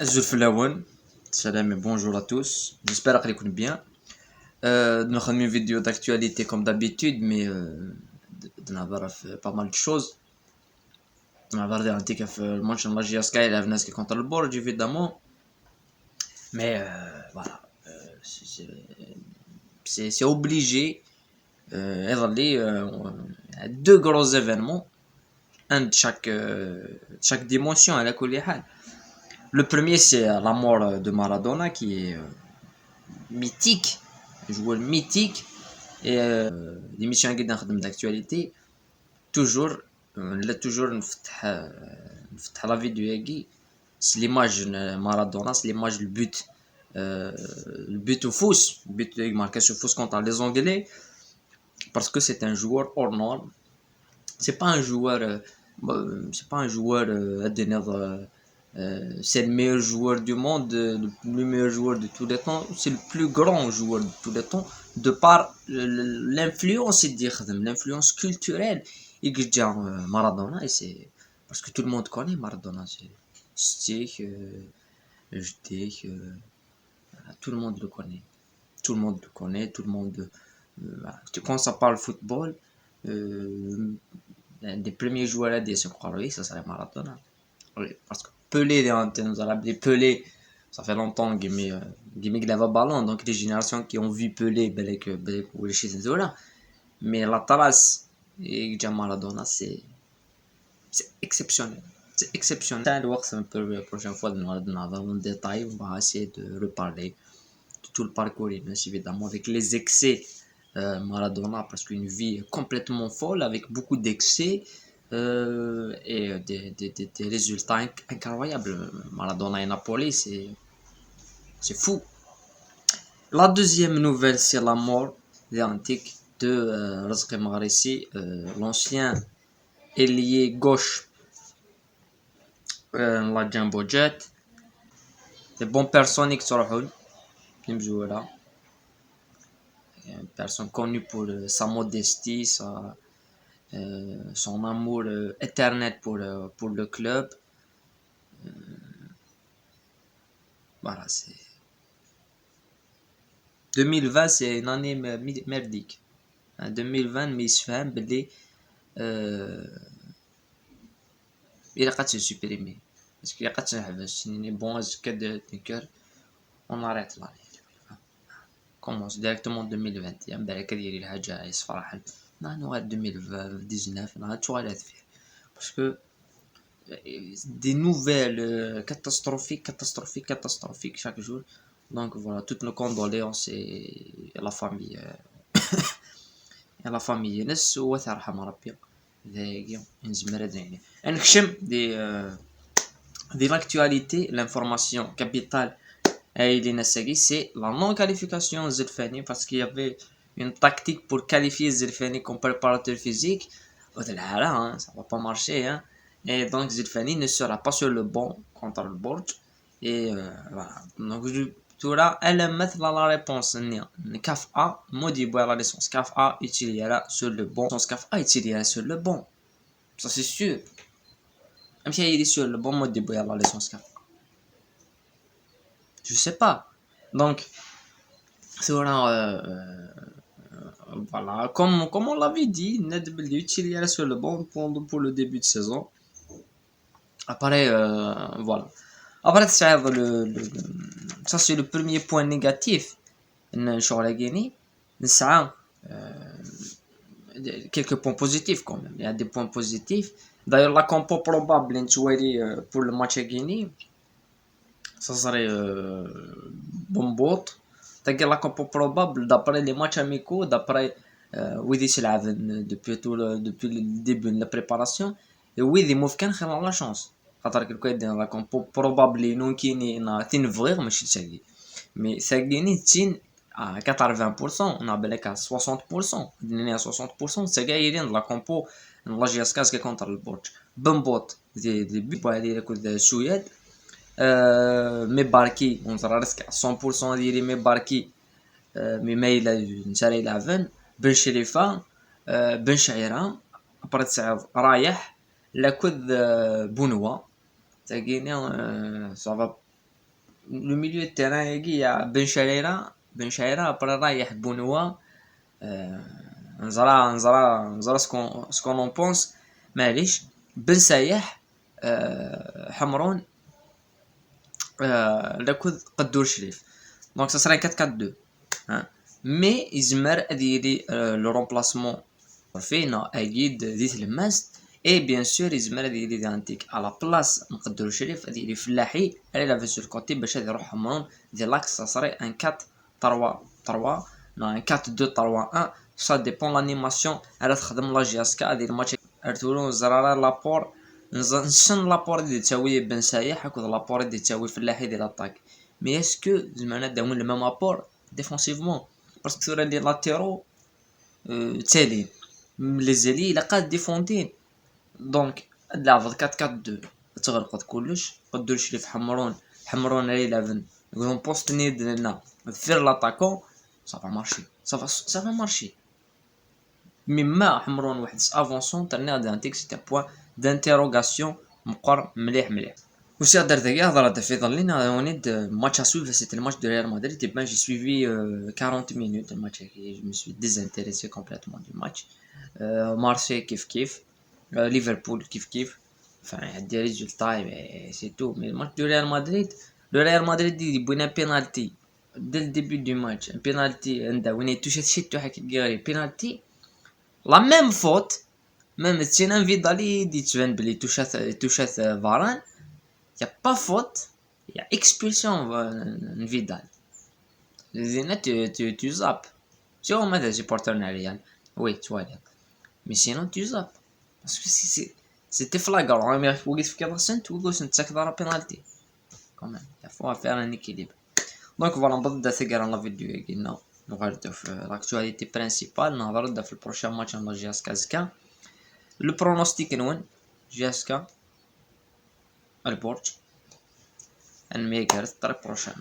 Zulflawan, salam et bonjour à tous. J'espère que vous allez bien. Nous avons une vidéo d'actualité comme d'habitude, mais on a pas mal de choses. On a regardé un petit peu le match de la GSK et la Venezia contre le Bordeaux, évidemment. Mais voilà, c'est obligé. Il y a deux gros événements, un de chaque dimension à la Coulihan. Le premier, c'est la mort de Maradona, qui est mythique, joueur mythique. Et l'émission qui est d'actualité, toujours, toujours نفتح la vidéo ياكي c'est l'image Maradona, c'est l'image le but au fous, le but marqué sur fous contre les Anglais, parce que c'est un joueur hors norme. C'est pas un joueur, à devenir, c'est le meilleur joueur du monde, le meilleur joueur de tous les temps, c'est le plus grand joueur de tous les temps, de par l'influence culturelle et que Maradona, et c'est parce que tout le monde connaît Maradona, c'est Stich, Stich, tout le monde le connaît, tout le monde, voilà. Quand ça parle football, un des premiers joueurs à dire ce qu'on oui, ça serait Maradona. Oui, parce que Pelé, nous a rappelé Pelé, ça fait longtemps qu'il avait ballon, donc les générations qui ont vu Pelé, ou les chez là. Mais la trace et Maradona, c'est exceptionnel. C'est exceptionnel. C'est un peu la prochaine fois dans le détail, on va essayer de reparler de tout le parcours, bien évidemment, avec les excès. Maradona, parce qu'une vie complètement folle, avec beaucoup d'excès. Et des résultats incroyables. Maradona et Napoli, c'est fou. La deuxième nouvelle, c'est la mort antique de Razak Maghrissi, l'ancien ailier gauche, la Jumbo Jet. Des bonnes personnes qui sont là. Une personne connue pour sa modestie, son amour éternel pour le club. Voilà, c'est 2020, c'est une année merdique. 2020, mais il se fait باللي il a se supprimer parce qu'il a قد تنحبس يعني bon كد on arrête l'année. Commence directement 2021 بالك ديري الحاجة صراحة نحن 2019 نهار توالات فيه parce que des nouvelles catastrophiques chaque jour. Donc voilà, toutes nos condoléances et la famille ينس وترحم ربي ذاكي نزمر يعني نكشم دي l'actualité, l'information capitale c'est la non-qualification Zilfani, parce qu'il y avait une tactique pour qualifier Zilfani comme préparateur physique. Hein, ça va pas marcher, hein. Et donc Zilfani ne sera pas sur le banc contre le Bordeaux. Et voilà. Donc là, elle met la réponse. CAF A, maudit boire la licence. CAF A utilisera sur le banc. CAF A utilisera sur le banc. Ça c'est sûr. Même si il est sur le bon mode de boire la licence CAF A. Je sais pas. Donc, c'est voilà, voilà, comme on l'avait dit, Ned Bellew il sur le banc pour le début de saison. Après, voilà. Après, ça c'est le premier point négatif. Sur la Guinée, ça quelques points positifs quand même. Il y a des points positifs. D'ailleurs, la compo probable pour le match à Guinée, ça serait Bombot. C'est la compo probable d'après les matchs amicaux, d'après Widi Selhaven depuis le début de la préparation. Et Widi Moufkan a la chance. خاطر كل كاين لا كومبو بروبابلي نون كيني نا تنفغيغ ماشي تساقي مي ساقيني تين à 80%, on a belek à 60%, on à 60%, c'est gagné la compo, la GSK qui contre le Bordeaux. Bombot, des buts pour aller écouter Souillette. Mais Barki, on sera risque à 100% d'y mes Barki, mais il a une série la veine. Ben Sherifa, Ben Shaira, après ça, Rayah, la coude Bounoua, ça va لو ميليو تيران يا بن شعيرة برا رايح بونوا. نزرا سكون اون بونس. معليش بن سايح حمرون ركض قدور شريف. دونك سا سري 4-4-2. مي يزمر اديري لو رومبلاسمون فينا اكيد ذي تلماست. اي بيان سور يزمر هادي يدير عندك على بلاص نقدروا شريف هادي يدير فلاحي على لا فيسور كوتي باش هادي يروح حمرون ديال لاكس. صاري ان 4 3 نو ان 4 2 3 1 سا ديبون لانيماسيون على تخدم لا جي اس كا هادي الماتش ارتولو زرارة لابور. نشن لابور ديال تساوي بن سايح هاكود لابور ديال تساوي فلاحي ديال لاطاك. مي اسكو زعما داون لو ميم ابور ديفونسيفمون باسكو راه لي لاتيرو تالين لي زيلي الا قاد ديفوندين. دونك لعب 4-4-2 تغرقد كلش قدو شريف حمرون على 11 يقولون بوست نيد لنا فير لاتاكون. صافا مارشي صافا مارشي مما حمرون واحد افونسون ترني غادي نعطيك سي بوين دانتيروغاسيون مقر مليح. وسي هضر داكيا هضره في ظلينا ونيد ماتش اسويف. سيتي الماتش دو ريال مدريد. بان جي سويفي 40 minutes الماتش. جو مي سوي ديزانتيريسي كومبليتومون دو ماتش. مارسي كيف ليفربول كيف enfin des résultats et c'est tout. Mais le match du Real Madrid il y a un penalty dès le début du match. Un penalty où il touche tout un penalty la même faute. Même si un Vidal dit tu viens de toucher Varane, il y a pas faute, il y a expulsion Vidal. Tu zappes. Si on met des supporters Real, oui tu vois. Mais sinon tu zappes parce que c'était flagrant. Mais il faut que tu fasses tout ça تسكر penalty quand même. Il faut faire un équilibre. Donc voilà, نبدا ثقة la vidéo قلنا نغردو في l'actualité principale. نهضرو في البروشان ماتش نتاع جي اس كازكا. لو برونوستيك نون جي اس كا البورج ان ميغر الطريق بروشان.